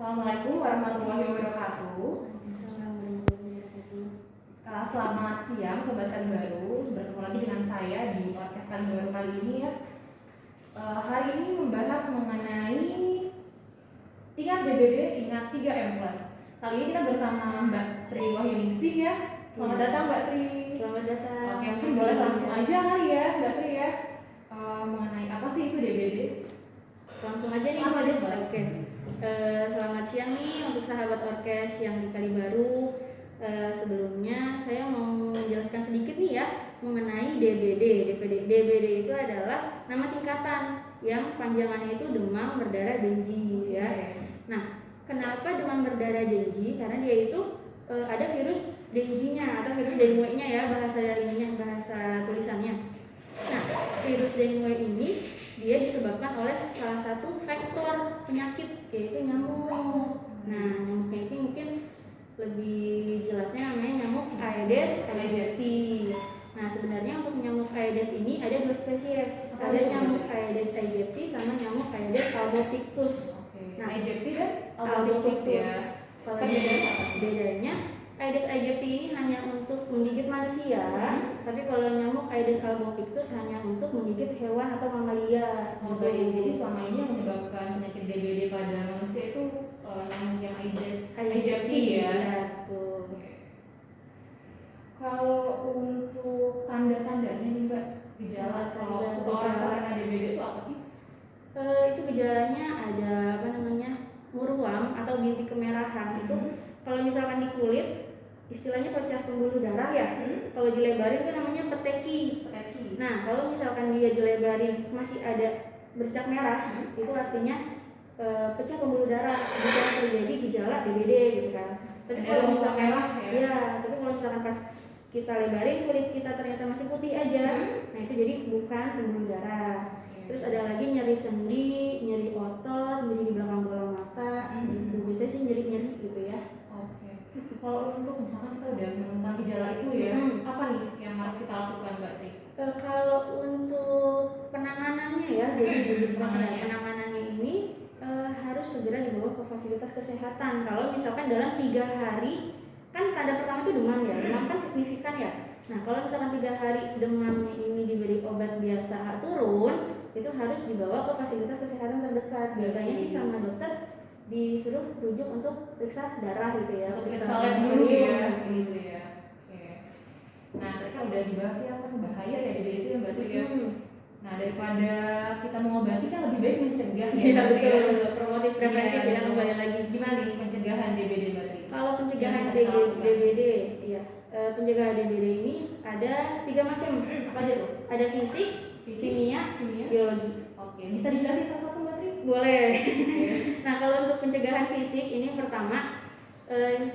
Assalamualaikum warahmatullahi wabarakatuh. Selamat siang Sobat Kali Baru. Bertemu lagi dengan saya di podcast Kali Baru kali ini ya. Hari ini membahas mengenai ingat DBD, ingat 3M+. Kali ini kita bersama Mbak Tri Wahyuningsih ya. Selamat datang Mbak Tri. Selamat datang. Oke, mungkin boleh langsung aja kali ya Mbak Tri ya. Mengenai apa sih itu DBD? Langsung aja nih. Langsung aja, boleh. Oke. Selamat siang nih untuk sahabat orkes yang di Kali Baru. Sebelumnya saya mau menjelaskan sedikit nih ya mengenai DBD. DBD itu adalah nama singkatan yang panjangannya itu demam berdarah Dengue ya. Nah, kenapa demam berdarah Dengue? Karena dia itu ada virus Dengue-nya atau virus dengue-nya ya bahasa tulisannya. Nah, virus dengue ini dia disebabkan oleh salah satu faktor penyakit yaitu nyamuk. Nah, nyamuknya itu mungkin lebih jelasnya namanya nyamuk Aedes aegypti. Nah, sebenarnya untuk nyamuk Aedes ini ada dua spesies. Ada nyamuk Aedes aegypti sama nyamuk Aedes albopictus. Nah, aegypti dan albopictus ya. Kalau bedanya Aedes aegypti ini hanya untuk menggigit manusia, tapi kalau nyamuk Aedes albopictus hanya untuk menggigit hewan atau mamalia. Jadi selama ini yang menyebabkan penyakit DBD pada manusia itu nyamuk yang Aedes aegypti ya. Betul. Kalau untuk tanda-tandanya nih Mbak, gejala kalau seseorang terkena DBD itu apa sih? Itu gejalanya ada muruam atau bintik kemerahan. Itu kalau misalkan di kulit istilahnya pecah pembuluh darah ya. Kalau dilebarin itu namanya peteki. Nah, kalau misalkan dia dilebarin masih ada bercak merah, itu artinya pecah pembuluh darah, bisa terjadi gejala DBD gitu kan. Tapi kalau misalkan merah ya. Tapi kalau misalkan pas kita lebarin kulit kita ternyata masih putih aja, nah itu jadi bukan pembuluh darah. Terus ada lagi nyeri sendi, nyeri otot, nyeri di belakang bola mata, gitu. Biasanya sih nyeri-nyeri gitu ya. Kalau untuk misalkan kita udah menemukan gejala itu ya, apa nih yang harus kita lakukan Mbak Tri? Kalau untuk penanganannya ya, jadi penanganannya ini harus segera dibawa ke fasilitas kesehatan. Kalau misalkan dalam 3 hari, kan tanda pertama itu demam ya, demam kan signifikan ya. Nah, kalau misalkan 3 hari demamnya ini diberi obat biasa turun, itu harus dibawa ke fasilitas kesehatan terdekat. Biasanya sih sama dokter disuruh rujuk untuk periksa darah gitu ya, periksa lab dulu ya, gitu ya. Nah, tadi kan udah dibahas ya kan bahaya ya DBD itu ya Mbak Tri ya. Nah, daripada kita mengobati kan lebih baik mencegah ya. Iya betul, promotif preventif ya kembali lagi. Gimana nih pencegahan DBD Mbak Tri? Kalau pencegahan DBD, iya. Pencegahan DBD ini ada 3 macam. Apa aja tuh? Ada fisik, kimia, biologi. Oke, bisa dijelasin satu-satu Mbak Tri? Boleh. Nah, kalau untuk pencegahan fisik ini pertama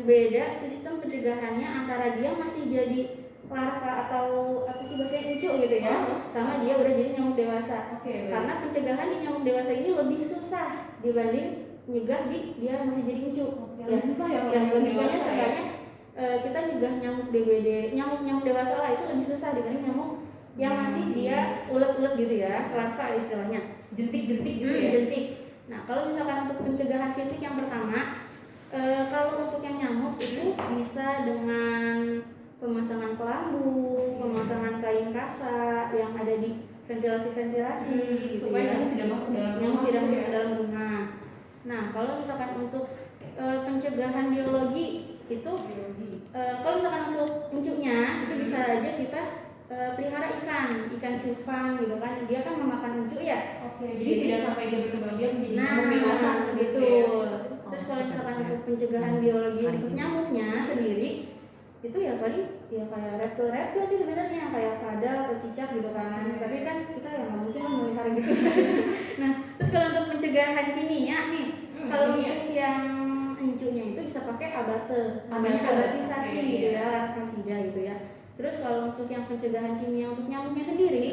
beda sistem pencegahannya antara dia masih jadi larva atau apa sih bahasanya encu gitu ya, sama dia udah jadi nyamuk dewasa. Karena pencegahan di nyamuk dewasa ini lebih susah dibanding nyegah di dia masih jadi encu. Lebih susah ya yang lebih banyak sebenarnya kita nyegah nyamuk DBD, nyamuk dewasa lah itu lebih susah dibanding nyamuk yang masih dia ulet-ulet gitu ya, larva istilahnya. Jentik-jentik gitu ya. Jentik. Nah, kalau misalkan untuk pencegahan fisik yang pertama, kalau untuk yang nyamuk itu bisa dengan pemasangan kelambu, pemasangan kain kasa yang ada di ventilasi gitu supaya ya, nyamuk tidak masuk dalam rumah. Nah, kalau misalkan untuk pencegahan biologi itu kalau misalkan untuk encunya itu bisa aja kita pelihara ikan cupang gitu kan, dia kan memakan encu ya. Jadi tidak sampai dia berkembang biak menjadi nyamuk dewasa gitu. Terus kalau misalkan untuk pencegahan biologi untuk nyamuknya sendiri itu ya paling ya kayak reptil sih sebenarnya, kayak kadal atau cicak gitu kan. Tapi kan kita ya nggak mungkin melihara gitu. Nah, terus kalau untuk pencegahan kimia nih, kalau untuk yang encunya itu bisa pakai abate, namanya abatisasi gitu ya, larvasida gitu ya. Terus kalau untuk yang pencegahan kimia untuk nyamuknya sendiri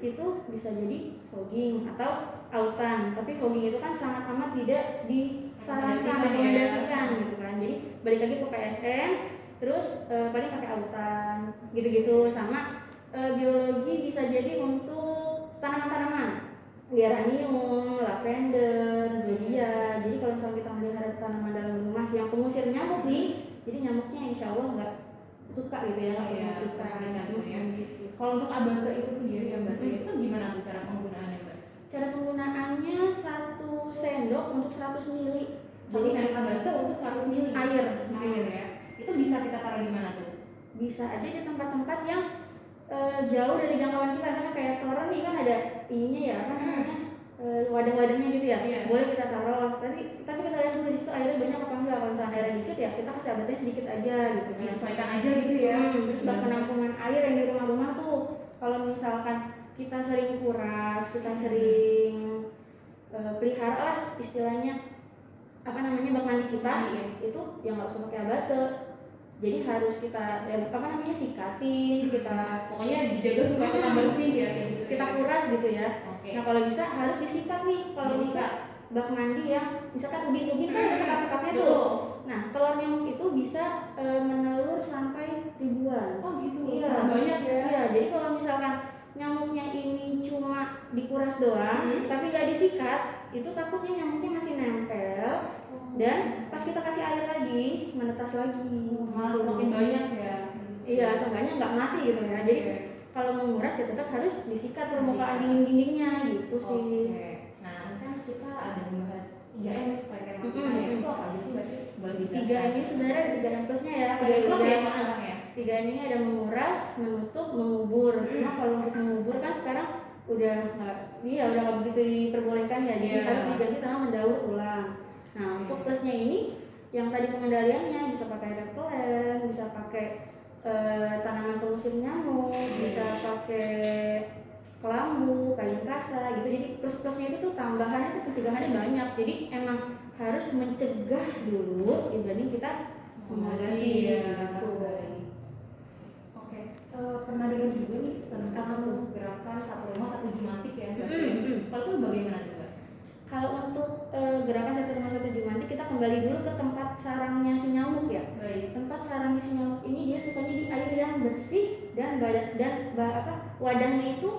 itu bisa jadi fogging atau autan. Tapi fogging itu kan sangat amat tidak disarankan, rekomendasikan gitu kan. Jadi balik lagi ke PSN, terus paling pakai autan gitu-gitu. Sama biologi bisa jadi untuk tanaman-tanaman. geranium, lavender, zodia. Jadi kalau misalnya kita melihara tanaman dalam rumah yang pengusir nyamuk nih, jadi nyamuknya insya Allah nggak suka gitu ya Oh iya, kita gitu ya. gitu. Kalau untuk abate itu sendiri ya Mbak, itu gimana tuh cara penggunaannya Mbak? Cara penggunaannya 1 sendok untuk 100 ml. Jadi sendok abate untuk 100 ml Air ya. Itu bisa kita taruh di mana tuh? Bisa aja di tempat-tempat yang jauh dari jangkauan kita, misalnya kayak toren nih kan ada ininya ya, apa namanya, wadah-wadahnya gitu ya. Iya. Boleh kita taruh, tapi kita lihat dulu di situ airnya banyak apa enggak. Kalau misalnya airnya dikit ya kita kasih abatnya sedikit aja gitu kan. Disesuaikan aja gitu ya. Terus bak penampungan air yang di rumah-rumah tuh, kalau misalkan kita sering kuras, kita sering pelihara lah istilahnya, apa namanya, bak mandi kita itu yang nggak usah pakai abate. Jadi harus kita sikatin, kita pokoknya dijaga supaya tetap bersih ya kayak gitu. Kita kuras gitu ya. Oke. Nah kalau bisa harus disikat nih. Kalau disikat bak mandi yang misalkan ubin-ubin kan ada sekat-sekatnya tuh. Nah telur nyamuk itu bisa menelur sampai ribuan. Oh gitu. Iya. Banyak ya. Iya. Jadi kalau misalkan nyamuknya ini cuma dikuras doang, tapi nggak disikat, itu takutnya nyamuknya masih nempel. Dan pas kita kasih air lagi, menetas lagi. Malah semakin banyak ya. Iya, seenggaknya nggak mati gitu ya. Jadi kalau menguras ya tetap harus disikat permukaan dinding-dindingnya gitu sih. Nah, kan kita ada membahas 3M sesuai tema kita ya. Itu apa aja sih berarti? Boleh dijelaskan? 3M ini sebenarnya ada 3M plusnya ya. 3M plus ya sekarang ya. 3M ini ada menguras, menutup, mengubur. Cuma kalau untuk mengubur kan sekarang udah nggak begitu diperbolehkan ya. Jadi harus diganti sama mendaur ulang. Nah, untuk plusnya ini yang tadi pengendaliannya bisa pakai repelen, bisa pakai tanaman pengusir nyamuk, bisa pakai kelambu, kain kasa gitu. Jadi plus-plusnya itu tuh tambahannya tuh pencegahannya banyak. Jadi emang harus mencegah dulu dibanding kita mengobati gitu. Oke. Pernah dengar juga nih tentang gerakan satu rumah satu jumantik ya. Kalau itu bagaimana tuh? Kalau untuk gerakan satu rumah satu jumantik, kita kembali dulu ke tempat sarangnya si nyamuk ya. Baik. Tempat sarangnya si nyamuk ini dia sukanya di air yang bersih dan wadahnya itu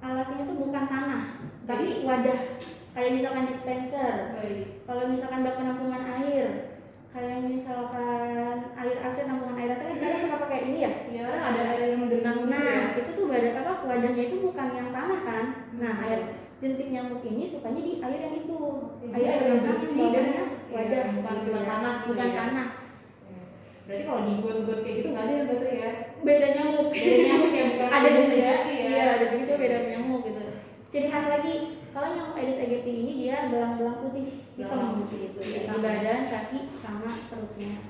alasnya itu bukan tanah, tapi wadah kayak misalkan dispenser. Baik. Kalau misalkan bak penampungan air, kayak misalkan air AC, tampungan air AC kan kadang suka pakai ini ya. Iya, orang ada air yang menggenang gitu ya. Itu tuh wadahnya itu bukan yang tanah kan. Nah, air jentik nyamuk ini sukanya di air yang itu. Air yang bersih dan wadah bukan tanah, bukan tanah. Berarti kalau di got-got kayak gitu nggak ada ya berarti ya? Beda nyamuk. Beda nyamuk ya, bukan ada Aedes juga. aegypti ya. Iya, ada juga beda nyamuk gitu. Ciri khas lagi, kalau nyamuk Aedes aegypti ini dia belang-belang putih hitam gitu ya, di badan, kaki, sama perutnya.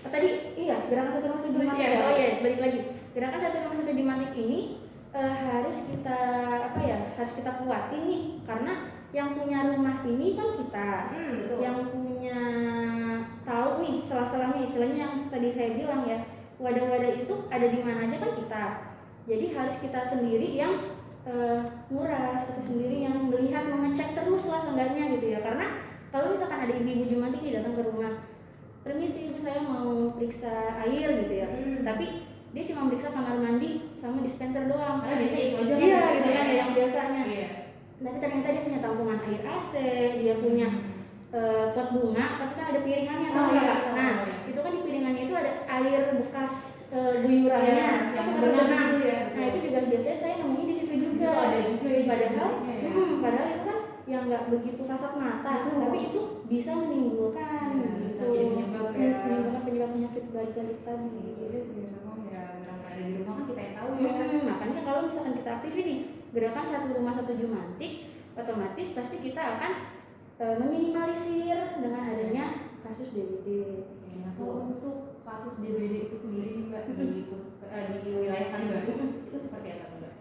Tadi gerakan satu rumah satu jumantik ya. Oh iya, balik lagi. Gerakan satu rumah satu jumantik ini harus kita harus kita kuatin nih, karena yang punya rumah ini kan kita. Yang punya tahu nih salah-salahnya, istilahnya yang tadi saya bilang ya, wadah-wadah itu ada di mana aja kan kita. Jadi harus kita sendiri yang nguras, kita sendiri yang melihat, mengecek terus lah seenggaknya gitu ya. Karena kalau misalkan ada ibu-ibu jumantik nih datang ke rumah, permisi ibu, saya mau periksa air gitu ya, tapi dia cuma meriksa kamar mandi sama dispenser doang. Karena biasanya itu aja iya gitu kan ya, yang biasanya. Iya. Tapi ternyata dia punya tampungan air AC, dia punya pot bunga, tapi kan ada piringannya kan. Nah, itu kan di piringannya itu ada air bekas guyurannya yang berenang. ya. Nah, itu juga biasanya saya nemuin di situ juga. Ada juga ya. Padahal itu kan yang nggak begitu kasat mata, tapi itu bisa menimbulkan menimbulkan penyakit galit-galit tadi. Iya sih, memang ya barang ada di rumah kan kita yang tahu ya. Makanya kalau misalkan kita aktifin nih gerakan satu rumah satu jumantik, otomatis pasti kita akan meminimalisir dengan adanya kasus DBD. Kalau untuk kasus DBD itu sendiri Mbak di wilayah Kalibaru itu seperti apa Mbak?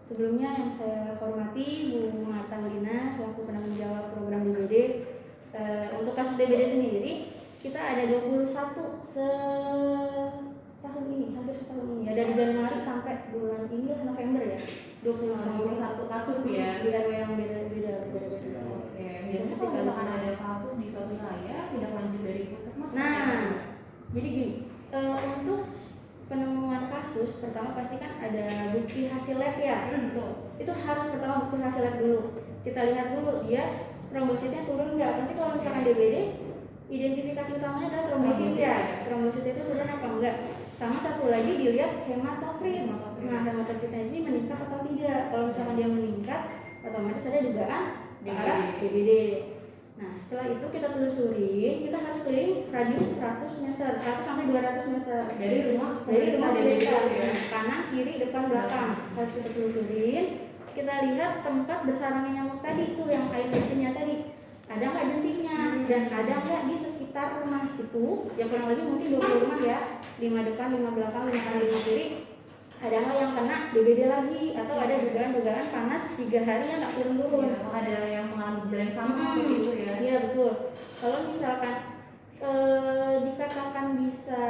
Sebelumnya yang saya hormati Bu Marta Melina selaku penanggung jawab program DBD, untuk kasus DBD sendiri kita ada 21 tahun ini, hampir setahun ini ya, dari Januari sampai bulan ini lah November ya, 21 kasus ya. Di RW yang beda-beda. Oke, biasanya kalau misalkan ada kasus di suatu wilayah tidak lanjut dari puskesmas. Nah, jadi gini, untuk penemuan kasus kasus, pertama pasti kan ada bukti hasil lab ya. Betul. Itu harus pertama bukti hasil lab dulu. Kita lihat dulu dia trombositnya turun nggak. Pasti kalau misalkan DBD, identifikasi utamanya adalah trombosit ya. Trombositnya itu turun apa enggak. Sama satu lagi dilihat hematokrit. Nah, hematokritnya ini meningkat atau tidak. Kalau misalkan dia meningkat, otomatis ada dugaan darah DBD. Nah, setelah itu kita telusuri, kita harus keliling radius 100 meter, 100 sampai 200 meter Dari rumah penderita, ya. kanan, kiri, depan, belakang. Harus kita telusurin. Kita lihat tempat bersarangnya nyamuk tadi itu yang air bersihnya tadi. Ada nggak jentiknya dan ada nggak di sekitar rumah itu, yang kurang lebih mungkin 20 rumah ya, 5 depan, 5 belakang, 5 kanan, 5 kiri. Ada nggak yang kena DBD lagi atau ada dugaan panas 3 hari yang nggak turun-turun. Ya, ada yang mengalami gejala yang sama seperti itu ya. Iya betul. Kalau misalkan dikatakan bisa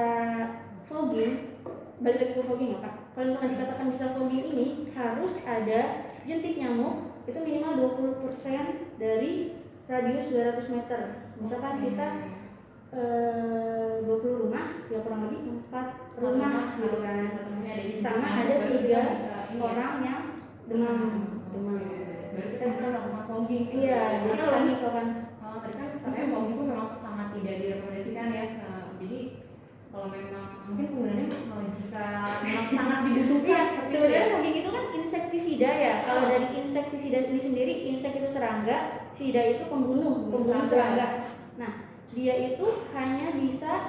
fogging, balik lagi ke fogging ya Kak. Kalau misalkan dikatakan bisa fogging ini harus ada jentik nyamuk itu minimal 20% dari radius 200 meter. Misalkan kita 20 rumah, ya kurang lebih 4 rumah gitu kan. Sama ada 3 orang yang demam. Baru kita bisa melakukan fogging. Iya, jadi kalau misalkan tadi kan katanya fogging itu memang sangat tidak direkomendasikan ya. Jadi kalau memang mungkin penggunaannya jika memang sangat dibutuhkan seperti itu. Sebenarnya fogging itu kan insektisida ya. Kalau dari insektisida ini sendiri, insek itu serangga, sida itu pembunuh serangga. Nah, dia itu hanya bisa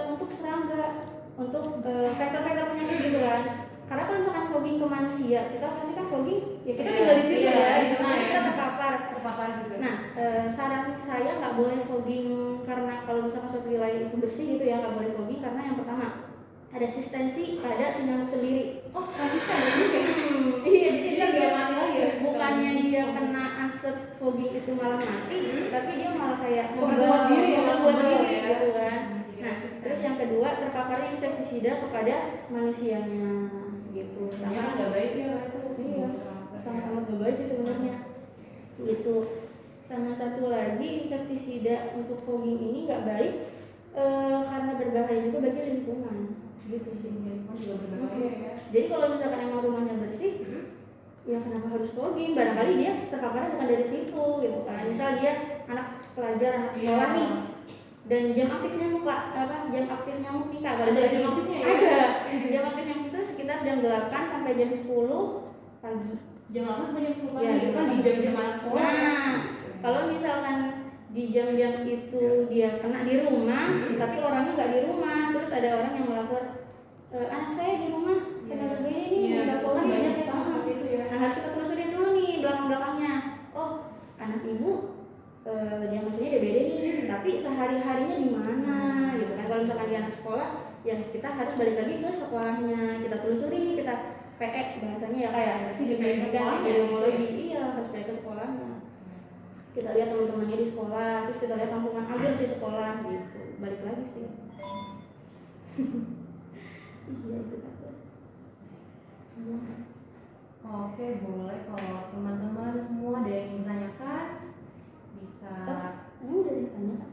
untuk serangga, untuk vektor-vektor penyakit gitu kan. Karena kalau misalkan fogging ke manusia, kita pasti kan fogging, ya kita tinggal di situ ya, di mana kita terpapar juga. Nah, saran saya nggak boleh fogging karena kalau misalkan suatu wilayah itu bersih gitu ya, nggak boleh fogging karena yang pertama ada asistensi pada si nyamuk sendiri. Oh, resisten juga. Iya, jadi dia mati lagi ya. Bukannya dia kena asap fogging itu malah mati, tapi dia malah kayak membuat diri ya, gitu kan. Nah, terus yang kedua terpaparnya insektisida kepada manusianya gitu. Sangat nggak baik ya itu. Iya, sangat nggak baik sih sebenarnya. Gitu. Sama satu lagi insektisida untuk fogging ini nggak baik karena berbahaya juga bagi lingkungan. Gitu sih. Lingkungan juga berbahaya ya. Jadi kalau misalkan emang rumahnya bersih, ya kenapa harus fogging? Barangkali dia terpaparnya bukan dari situ gitu kan. Misal dia anak pelajar, anak sekolah nih, dan jam aktif nyamuk jam aktif nyamuk nih Kak. Ada jam aktifnya ya? Ada. Jam aktif nyamuk itu sekitar jam 8 sampai jam 10 pagi. Jam 8 sampai jam 10 pagi Ya, itu kan di jam-jam anak sekolah. Nah, kalau misalkan di jam-jam itu dia kena di rumah, tapi orangnya nggak di rumah, terus ada orang yang melapor, anak saya di rumah kena begini nih, nggak fogging. Banyak ya kasus seperti itu ya. Nah, harus kita telusurin dulu nih belakang-belakangnya. Oh, anak ibu dia maksudnya DBD nih, tapi sehari-harinya di mana gitu kan. Kalau misalkan dia anak sekolah, ya kita harus balik lagi ke sekolahnya, kita telusuri nih, kita PE bahasanya ya kayak di pendidikan epidemiologi. Iya, harus PE ke sekolahnya. Kita lihat teman-temannya di sekolah, terus kita lihat tampungan ajar di sekolah gitu. Balik lagi sih. Iya itu kan. Oke, boleh kalau teman-teman semua ada yang ditanyakan bisa. Emang udah ditanya kan?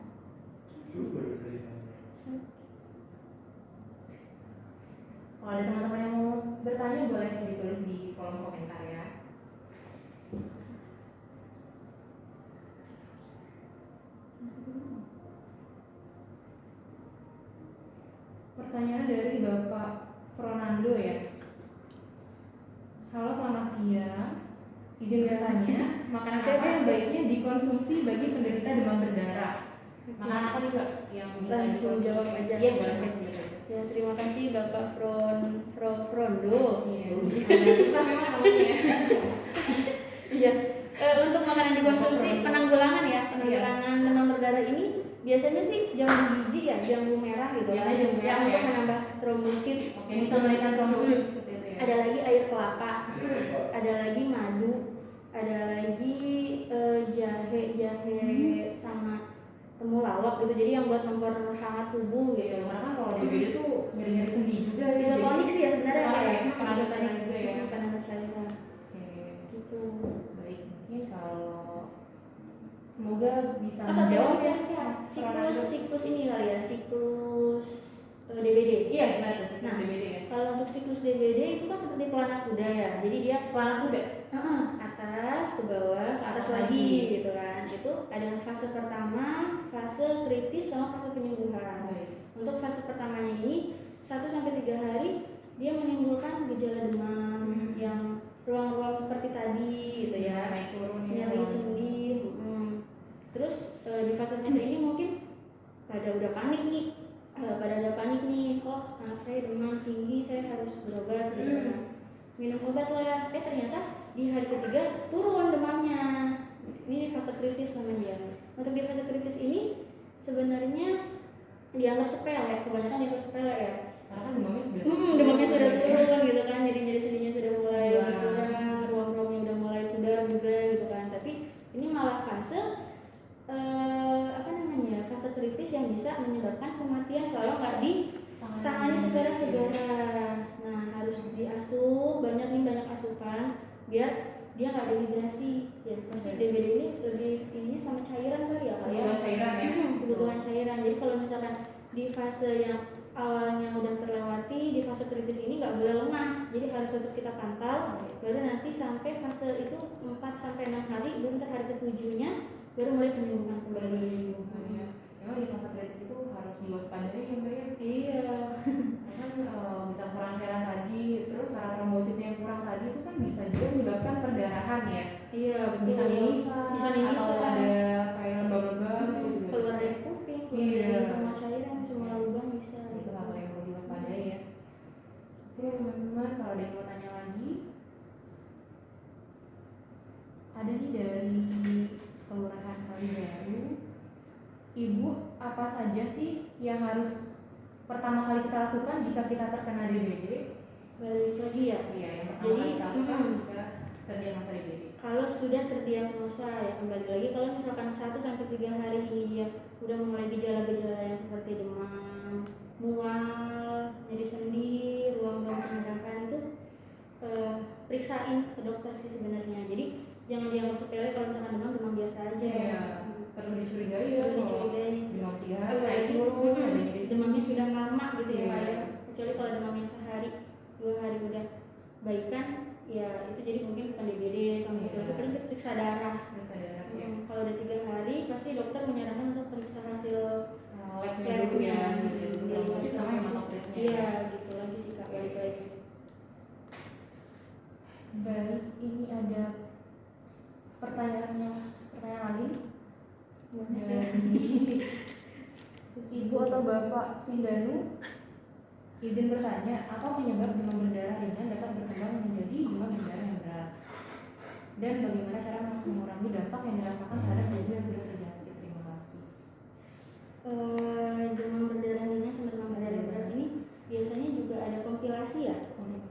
Kalau ada teman-teman yang mau bertanya boleh ditulis di kolom komentar ya. Pertanyaan dari Bapak Fernando ya. Halo, selamat siang. Izin bertanya, makanan apa yang baiknya dikonsumsi bagi penderita demam berdarah? Makanan apa juga yang bisa Langsung jawab aja. Iya, boleh kasih. Ya, terima kasih Bapak Frondo. Iya. Agak susah memang namanya ya. Iya. Untuk makanan dikonsumsi penanggulangan ya, penanggulangan demam berdarah ini biasanya sih jambu biji ya, jambu merah gitu. Biasanya jambu merah yang ya. untuk menambah trombosit. Oke, bisa menaikkan trombosit seperti itu ya. Ada lagi air kelapa, ada lagi madu, ada lagi jahe sama temulawak gitu. Jadi yang buat memperhangat tubuh gitu. Karena kan kalau DBD tuh nyeri-nyeri sendi juga. Isotonik sih ya sebenarnya kayak penambah cairan juga ya. penambah cairan. Oke. Gitu. Baik, mungkin kalau semoga bisa Satu menjawab lagi ya. siklus ini kali ya, siklus DBD. Iya, benar tuh. Nah, kuda ya. Jadi dia Pelana kuda. atas ke bawah, ke atas lagi gitu kan. Itu ada fase pertama, fase kritis sama fase penyembuhan. Untuk fase pertamanya ini 1-3 hari dia menimbulkan gejala demam yang ruang-ruang seperti tadi gitu ya, naik turun nyeri sendi. Terus di fase-fase ini mungkin pada udah panik nih, oh anak saya demam tinggi, saya harus berobat gitu kan. Minum obat lah, ternyata di hari ketiga turun demamnya. Ini di fase kritis namanya. Untuk di fase kritis ini sebenarnya dianggap sepele, kebanyakan dianggap sepele ya. Karena kan demamnya sudah turun gitu kan, nyeri sendinya sudah mulai berkurang, ruang-ruangnya udah mulai pudar juga gitu kan. Tapi ini malah fase fase kritis yang bisa menyebabkan kematian kalau nggak ditangani secara segera. Nah, harus diasuh banyak asupan biar dia nggak dehidrasi ya. Pasti DBD ini lebih ininya sama cairan kali ya, kebutuhan cairan ya. Kebutuhan cairan. Jadi kalau misalkan di fase yang awalnya udah terlewati, di fase kritis ini nggak boleh lengah, jadi harus tetap kita pantau. Baru nanti sampai fase itu 4-6 hari, baru hari ke-7-nya baru mulai penyembuhan kembali. Memang di fase kritis itu harus diwaspadai ya Mbak ya. Iya. Karena bisa kurang cairan tadi, terus karena trombositnya yang kurang tadi itu kan bisa juga menyebabkan perdarahan ya. Iya, betul. Bisa mimisan, atau ada kayak lubang-lubang gitu juga keluar dari kuping, keluar semua cairan, semua lubang bisa. Itu hal yang perlu diwaspadai ya. Oke teman-teman, kalau ada yang mau tanya lagi, ada nih dari Kelurahan Kalibaru. Ibu, apa saja sih yang harus pertama kali kita lakukan jika kita terkena DBD? Balik lagi ya? Iya, yang pertama kali kita lakukan jika terdiagnosa DBD. Kalau sudah terdiagnosa ya, kembali lagi kalau misalkan 1-3 hari ini dia udah mulai gejala-gejala yang seperti demam, mual, nyeri sendi, ruang-ruang penyerahan itu periksain ke dokter sih sebenarnya. Jadi jangan dianggap sepele kalau misalkan demam biasa aja. Iya. Perlu dicurigai ya. Demam 3 hari naik turun, demamnya sudah lama gitu ya Pak ya. Kecuali kalau demamnya sehari 2 hari udah baikan, ya itu jadi mungkin bukan DBD sama itu lagi, paling periksa darah. Kalau udah 3 hari pasti dokter menyarankan untuk periksa hasil labnya dulu ya, gitu. Sama hematokritnya. Iya, gitu lagi sih Kak, balik lagi. Baik, ini ada pertanyaan lagi dari Ibu atau Bapak Vindanu. Izin bertanya, apa penyebab demam berdarah ringan dapat berkembang menjadi demam berdarah yang berat? Dan bagaimana cara mengurangi dampak yang dirasakan terhadap tubuh yang sudah terjangkit? Terima kasih. Demam berdarah ringan sama demam berdarah berat ini biasanya juga ada komplikasi ya,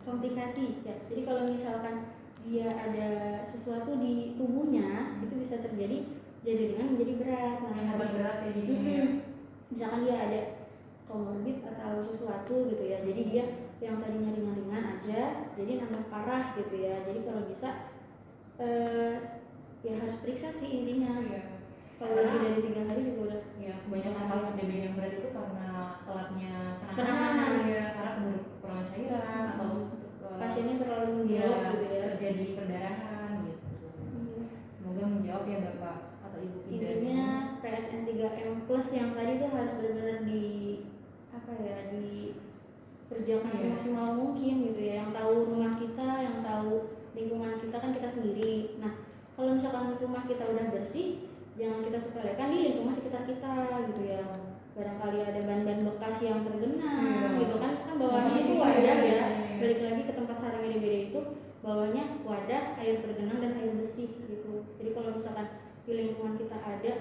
komplikasi ya. Jadi kalau misalkan dia ada sesuatu di tubuhnya, itu bisa terjadi jadi ringan menjadi berat. Nah, harus berat ya jadi. Misalkan dia ada komorbid atau sesuatu gitu ya, jadi dia yang tadinya ringan-ringan aja jadi nambah parah gitu ya. Jadi kalau bisa ya harus periksa sih intinya. Kalau lebih dari 3 hari juga udah. Ya, kebanyakan kasus DBD yang berat itu karena telatnya penanganan ya, karena kekurangan cairan atau pasiennya terlalu menjauh gitu ya, terjadi perdarahan gitu. Semoga menjawab ya Bapak atau Ibu. Intinya PSN 3M plus yang tadi tuh harus benar-benar dikerjakan semaksimal mungkin gitu ya. Yang tahu rumah kita, yang tahu lingkungan kita kan kita sendiri. Nah, kalau misalkan rumah kita udah bersih, jangan kita sepelekan di lingkungan sekitar kita gitu ya. Barangkali ada ban-ban bekas yang tergenang gitu kan bawahnya itu wadah ya. Balik lagi ke tempat sarangnya DBD itu, bawahnya wadah, air tergenang dan air bersih gitu. Jadi kalau misalkan di lingkungan kita ada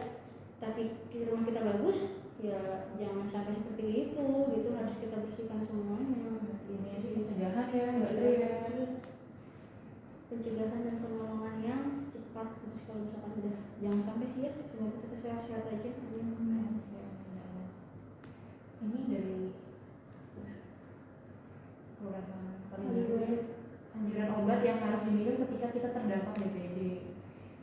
tapi di rumah kita bagus, ya jangan sampai seperti itu gitu, harus kita bersihkan semuanya. Ini sih pencegahan ya Mbak Tri ya. Pencegahan dan penolongan yang cepat. Terus kalau misalkan udah, jangan sampai sih ya, semoga kita sehat-sehat aja. Ini dari Kelurahan Kalibaru, anjuran obat yang harus diminum ketika kita terdampak DBD.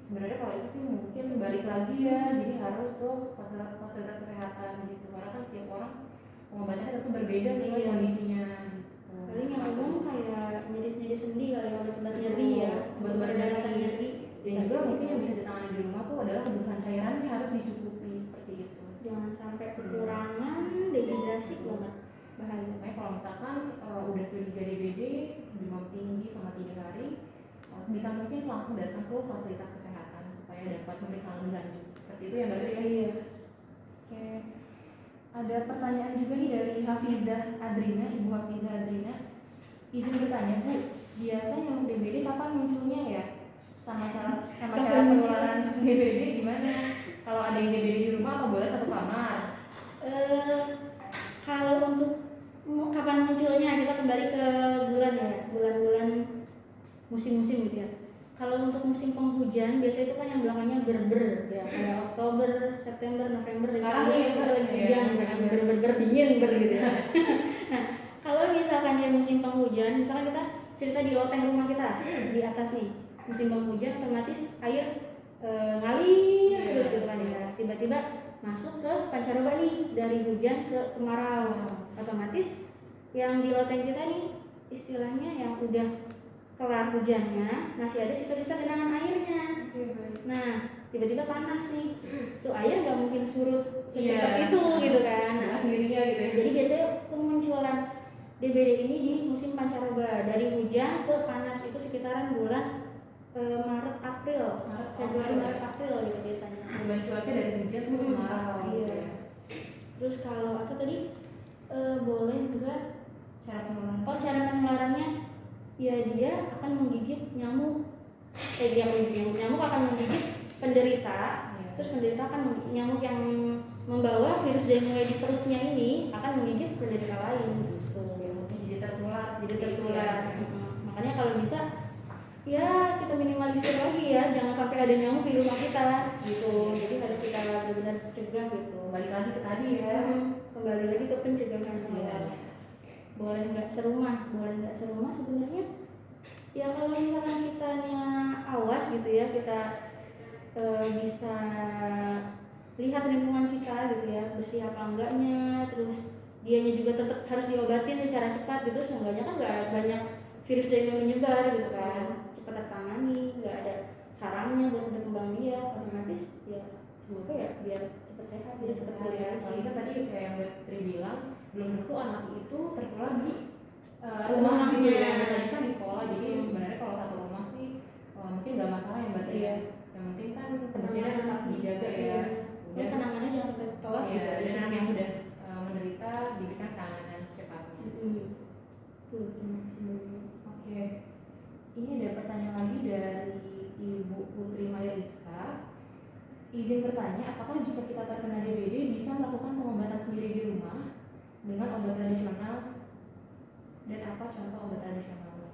Sebenarnya kalau itu sih mungkin balik lagi ya, jadi harus tuh fasilitas kesehatan gitu, karena kan setiap orang pengobatannya tentu berbeda sesuai kondisinya gitu. Paling yang umum kayak nyeri sendi kali obat nyeri ya, obat rasa nyeri. Dan juga mungkin yang bisa ditangani di rumah tuh adalah kebutuhan cairannya harus dicukupi seperti itu. Jangan sampai kekurangan dehidrasi banget, bahaya. Makanya kalau misalkan udah curiga DBD, demam tinggi selama 3 hari, sebisa mungkin langsung datang ke fasilitas kesehatan supaya dapat pemeriksaan lebih lanjut. Seperti itu ya Mbak Tri ya? Iya. Oke. Ada pertanyaan juga nih dari Hafizah Adrina, Ibu Hafizah Adrina. Izin bertanya Bu, biasanya yang DBD kapan munculnya ya? Sama cara penularan DBD gimana? Kalau ada yang DBD di rumah apa boleh satu kamar? Kalau untuk kapan munculnya kita kembali ke bulan ya, bulan-bulan musim-musim gitu ya. Kalau untuk musim penghujan biasanya itu kan yang belakangnya berber ya, kayak Oktober, September, November, Sekarang Desember ya, itu lagi hujan kan, ber dingin gitu ya. Nah, kalau misalkan dia musim penghujan, misalkan kita cerita di loteng rumah kita di atas nih, musim penghujan otomatis air ngalir terus gitu kan ya. Tiba-tiba masuk ke pancaroba nih, dari hujan ke kemarau. Otomatis yang di loteng kita nih istilahnya yang udah kelar hujannya masih ada sisa-sisa genangan airnya. Nah, tiba-tiba panas nih. Tuh air nggak mungkin surut secepat itu gitu kan. Nah, sendirinya gitu ya. Jadi biasanya kemunculan DBD ini di musim pancaroba, dari hujan ke panas itu sekitaran bulan Maret April gitu biasanya. Perubahan cuaca dari hujan ke kemarau. Iya. Terus kalau apa tadi boleh juga cara penularan. Oh, cara penularannya ya dia akan menggigit nyamuk. Nyamuk akan menggigit penderita. Terus penderita akan nyamuk yang membawa virus dengue di perutnya ini akan menggigit penderita lain gitu. Jadi tertular. Makanya kalau bisa ya kita minimalisir lagi ya, jangan sampai ada nyamuk di rumah kita gitu. Jadi harus kita benar-benar cegah gitu. Balik lagi ke tadi ya. Kembali lagi ke pencegahan penularan. Boleh nggak serumah sebenarnya ya. Kalau misalkan kitanya awas gitu ya, kita bisa lihat lingkungan kita gitu ya, bersih apa enggaknya, terus dianya juga tetap harus diobatin secara cepat gitu, seenggaknya kan nggak banyak virus dengue menyebar gitu kan, cepat tertangani, nggak ada sarangnya buat berkembang biak, otomatis ya semoga ya biar cepat sehat, biar cepat pulih. Apalagi kan tadi kayak yang Mbak Tri bilang, belum tentu anak itu tertular di rumah gitu ya, misalnya kan di sekolah. Jadi sebenarnya kalau satu rumah sih mungkin nggak masalah ya Mbak Tri ya. Yang penting kan kebersihan tetap dijaga ya. Dan penanganannya jangan sampai telat gitu. Dan anak yang sudah menderita diberikan penanganan secepatnya. Oke. Ini ada pertanyaan lagi dari Ibu Putri Mayriska. Izin bertanya, apakah jika kita terkena DBD bisa melakukan pengobatan sendiri di rumah dengan obat tradisional, dan apa contoh obat tradisionalnya?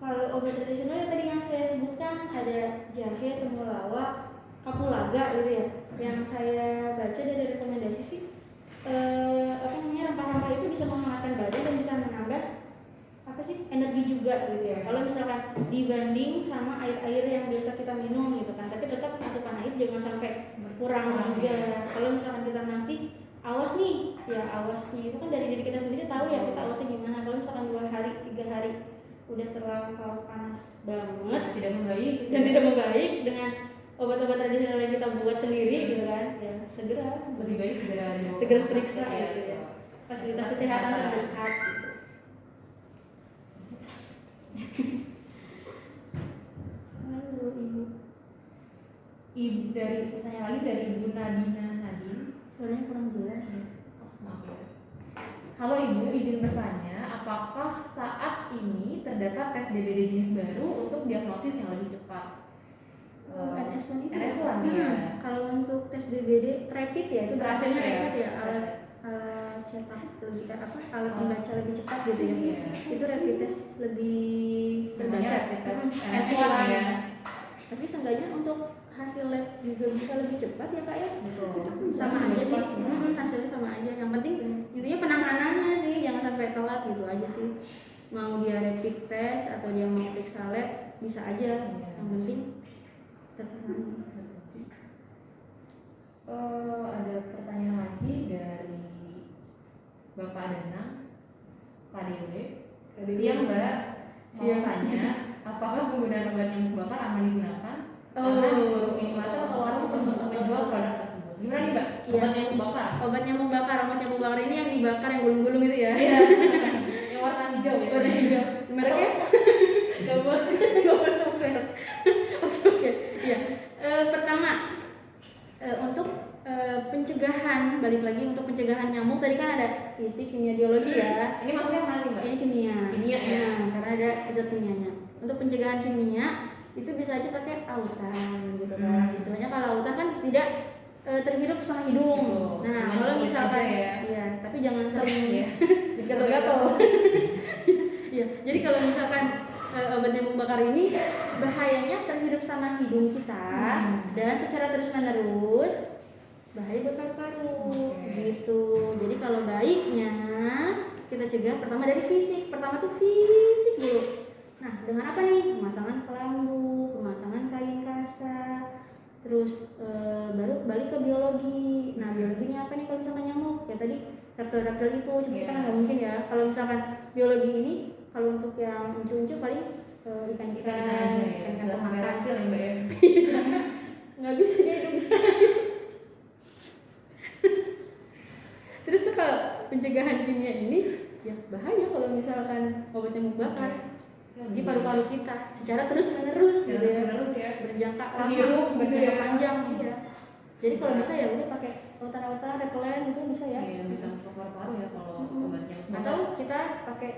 Kalau obat tradisional yang tadi yang saya sebutkan ada jahe, temulawak, kapulaga gitu ya. Yang saya baca dari rekomendasi sih rempah-rempah itu bisa menghangatkan badan dan bisa menambah energi juga gitu ya. Kalau misalkan dibanding sama air-air yang biasa kita minum gitu kan, tapi tetap asupan air jangan sampai berkurang juga. Kalau misalkan kita masih awas nih, ya awasnya itu kan dari diri kita sendiri tahu ya kita awasnya gimana. Kalau misalkan 2 hari, 3 hari udah terlampau panas banget, tidak membaik dengan obat-obat tradisional yang kita buat sendiri gitu kan, ya segera lebih baik segera periksa gitu ya, fasilitas kesehatan terdekat gitu. Halo Ibu dari pertanyaan lagi dari Ibu Nadina Nadine. Suaranya kurang jelas ya. Maaf ya. Halo Ibu, izin bertanya, apakah saat ini terdapat tes DBD jenis baru untuk diagnosis yang lebih cepat? RS1 itu RS1 ya. Kalau untuk tes DBD rapid ya, itu bahasanya rapid ya, alat cetak lebih alat membaca lebih cepat gitu ya. Itu rapid test lebih terbaca tes S1 ya. Tapi seenggaknya untuk hasil lab juga bisa lebih cepat ya Kak ya. Betul. Sama aja sih. Hasilnya sama aja. Yang penting intinya penanganannya sih, jangan sampai telat gitu aja sih. Mau dia rapid test atau dia mau periksa lab bisa aja. Yang penting tertangani. Ada pertanyaan lagi dari Bapak Danang KDW. Siang Mbak, mau Siang. tanya, apakah penggunaan obat nyamuk bakar aman digunakan? Oh. Karena di seluruh minimarket atau warung menjual produk tersebut. Gimana nih Mbak? Iya. Obat nyamuk bakar? Obat nyamuk bakar ini yang dibakar yang gulung-gulung itu ya. Iya. Yang warna hijau ya. Warna hijau. Mereknya? Gak boleh. Oke. Iya. Pertama, untuk pencegahan, balik lagi untuk pencegahan nyamuk tadi kan ada fisik, kimia, biologi ya. Ini maksudnya mana nih Mbak? Ini kimia. Kimia ya. Nah, karena ada zat kimianya. Untuk pencegahan kimia itu bisa aja pakai autan gitu kan. Istilahnya kalau autan kan tidak terhirup setelah hidung. Oh, Nah, cuma kalau dikit misalkan aja ya. iya, tapi jangan sering ya. gatal-gatal. Iya, jadi kalau misalkan obat nyamuk bakar ini bahayanya terhirup sama hidung kita dan secara terus-menerus bahaya buat paru-paru gitu. Jadi kalau baiknya kita cegah pertama dari fisik. Pertama tuh fisik dulu. Nah, dengan apa nih? Pemasangan kelambu, pemasangan kain kasa. Terus baru balik ke biologi. Nah, biologinya apa nih kalau misalkan nyamuk? Ya tadi reptil-reptil itu, cuma kita kan nggak mungkin ya. Kalau misalkan biologi ini, kalau untuk yang uncu-uncu paling ikan-ikan aja ya. Nggak sampai pemakan. reptil ya Mbak ya. Nggak bisa dia hidup. Terus tuh kalau pencegahan kimia ini ya bahaya kalau misalkan obat nyamuk bakar di paru-paru kita secara terus-menerus gitu ya. Terus ya. Berjangka Terhirup lama, gitu berjangka ya. panjang iya. Jadi kalau Bisa. bisa ya udah pakai autan-autan, repelen itu bisa ya. Iya, bisa untuk paru-paru ya kalau obat nyamuk bakar. Atau kita pakai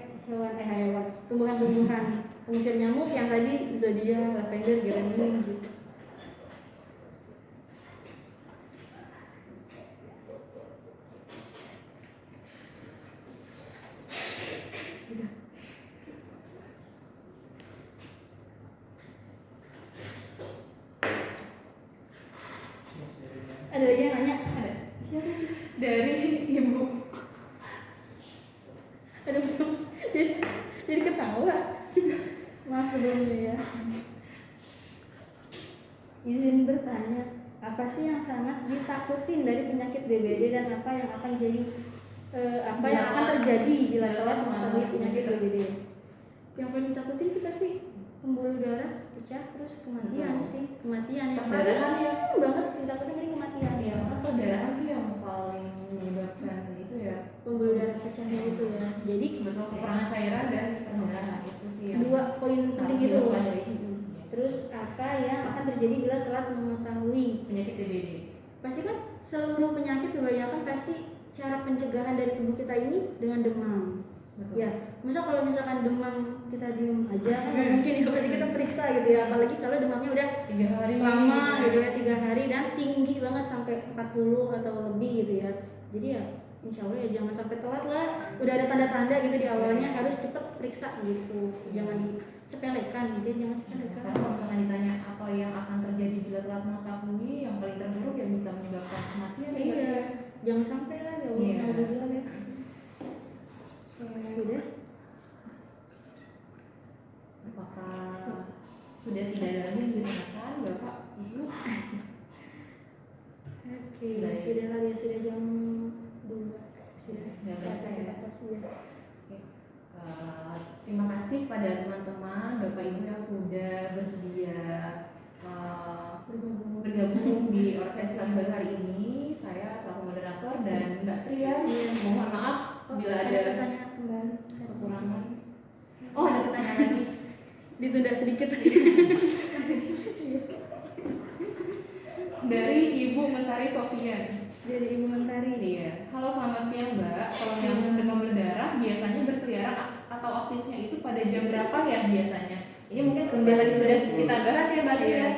hewan, tumbuhan-tumbuhan pengusir nyamuk yang tadi zodia, lavender, geranium gitu. Ada lagi yang nanya? Ada. Siapa? Dari Ibu. Ada belum? Jadi ketawa. Maaf sebelumnya ya. Izin bertanya, apa sih yang sangat ditakutin dari penyakit DBD dan apa yang akan terjadi bila telah mengetahui penyakit DBD? Yang paling takutin sih pasti pembuluh darah pecah terus kematian sih, kematian yang Perdarahan ya. banget ditakutin dari kematian Iya, ya. karena perdarahan sih yang paling menyebabkan itu ya. Pembuluh darah pecahnya itu ya. Jadi Betul, kekurangan cairan dan perdarahan itu sih yang dua poin penting itu. diwaspadai. Terus apa yang akan terjadi bila telat mengetahui Penyakit DBD. pasti kan seluruh penyakit kebanyakan pasti cara pencegahan dari tubuh kita ini dengan demam. Betul. Ya, misal kalau misalkan demam kita diem aja kan nggak mungkin ya, pasti kita periksa gitu ya. Apalagi kalau demamnya udah 3 hari lama gitu ya, 3 hari dan tinggi banget sampai 40 atau lebih gitu ya. Jadi ya insya Allah ya jangan sampai telat lah. Udah ada tanda-tanda gitu di awalnya harus cepet periksa gitu. Jangan disepelekan gitu, jangan sepelekan. Karena kalau misalkan ditanya apa yang akan terjadi bila telat mengetahui, yang paling terburuk yang bisa menyebabkan kematian. Iya, jangan sampai lah ya Allah. Iya. Alhamdulillah ya. Sudah. Apakah sudah tidak ada lagi yang ditanyakan Bapak Ibu? Oke, Sudah ya? sudah kali ya, sudah jam 2. Sudah. Nggak berasa ya? Atas, ya. Terima kasih kepada teman-teman Bapak Ibu yang sudah bersedia bergabung di orkes baru hari ini. Saya selaku moderator dan Mbak Tria mohon maaf bila ada pertanyaan kembali. kekurangan. Oh, ada pertanyaan lagi. Ditunda sedikit. Dari Ibu Mentari Sofian. Dari Ibu Mentari. Iya. Halo, selamat siang Mbak. Kalau yang demam berdarah biasanya berkeliaran atau aktifnya itu pada jam berapa ya biasanya? Ini mungkin sebentar tadi sudah kita bahas ya Mbak Tri ya.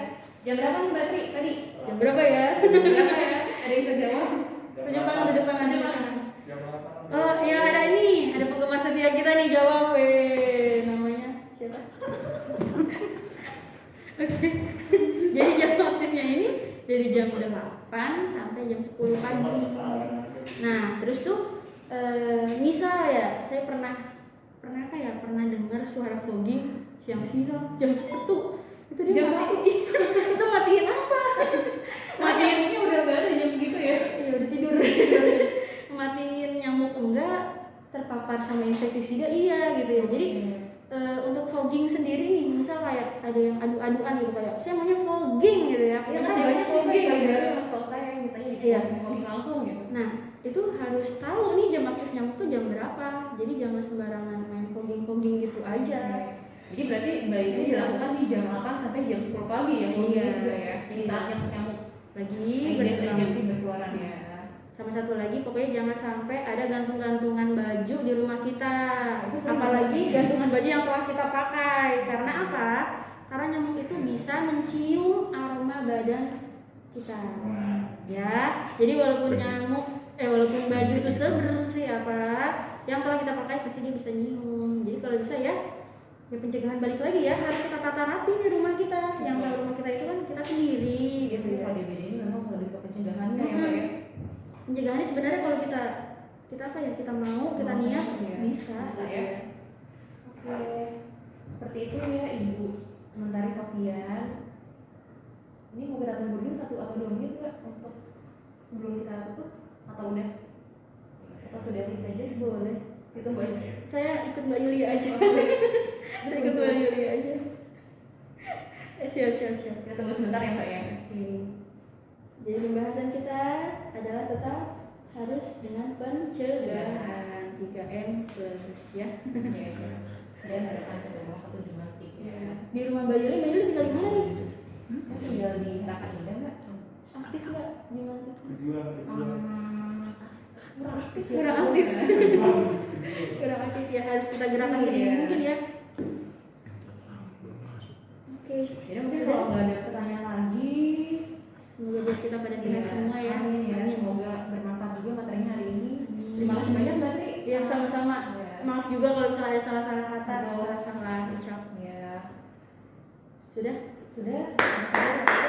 Jam berapa nih Mbak Tri tadi? Jam berapa ya? Jam berapa ya? Ada yang bisa jawab? Tunjuk tangan, tunjuk tangan. Oh, yang ada ini, ada penggemar setia kita nih jawab. Namanya siapa? Oke. Jadi jam aktifnya ini dari jam 8 sampai jam 10 pagi. Nah, terus tuh misal ya, saya pernah apa ya? Pernah dengar suara fogging siang-siang jam 1. Itu dia Jam mati. Itu matiin apa? Matiin udah gak ada jam segitu ya? Iya, udah tidur. Matiin nyamuk enggak, terpapar sama insektisida iya gitu ya. Jadi untuk fogging sendiri nih, misal kayak ada yang adu-aduan gitu kayak saya maunya fogging gitu ya. Ya Pokoknya kan saya banyak sih fogging kayak gitu. baru yang setahu saya yang mintanya di Iya. fogging langsung gitu. Nah, itu harus tahu nih jam aktif nyamuk tuh jam berapa. Jadi jangan sembarangan main fogging gitu aja. Jadi berarti bayi itu dilakukan di jam 8 sampai jam 10 pagi ya, foggingnya Iya. juga ya. Di Iya. saat nyamuk Lagi biasanya berkembang. jam berkeluaran ya. Sama satu lagi pokoknya jangan sampai ada gantung-gantungan baju di rumah kita. Itu sering Apalagi banget. gantungan baju yang telah kita pakai. Karena apa? Karena nyamuk itu bisa mencium aroma badan kita. Ya. Jadi walaupun walaupun baju itu sebersih apa yang telah kita pakai pasti dia bisa nyium. Jadi kalau bisa ya pencegahan balik lagi ya harus kita tata rapi di rumah kita. Yang tahu rumah kita itu kan kita sendiri gitu Jadi ya. kalau DBD ini memang lebih ke pencegahannya ya Mbak ya. Pencegahannya sebenarnya kalau kita apa ya kita mau kita niat Iya. bisa Bisa gitu ya. Oke. Seperti itu ya Ibu Mentari Sofian. Ini mau kita tunggu dulu 1 atau 2 menit nggak untuk sebelum kita tutup atau udah? Atau sudah saja? boleh. Ditunggu aja. Saya ikut Mbak Yulia aja. Saya ikut Mbak Yulia aja. Siap. Kita tunggu sebentar ya Mbak ya. Oke. Jadi pembahasan kita adalah tetap harus dengan pencegahan 3M plus ya. Yes. Dan harapan satu rumah satu dramatik ya. Di rumah Mbak Yuli tinggal di mana nih? Saya tinggal di Harapan Indah nggak? Aktif nggak? Gimana? Kurang aktif. Kurang aktif. Kurang aktif ya harus kita gerakan sedini Iya. mungkin ya. Oke. Jadi mungkin kalau nggak ada pertanyaan lagi, Semoga buat kita pada sehat iya, semua ya. Amin ya. Amin. Semoga bermanfaat juga materinya hari ini. Amin. Terima kasih banyak Mbak Tri. Ya sama-sama. Ya. Maaf juga kalau misalnya ada salah-salah kata, Betul. salah-salah ucap. Ya. Sudah? Sudah. Saya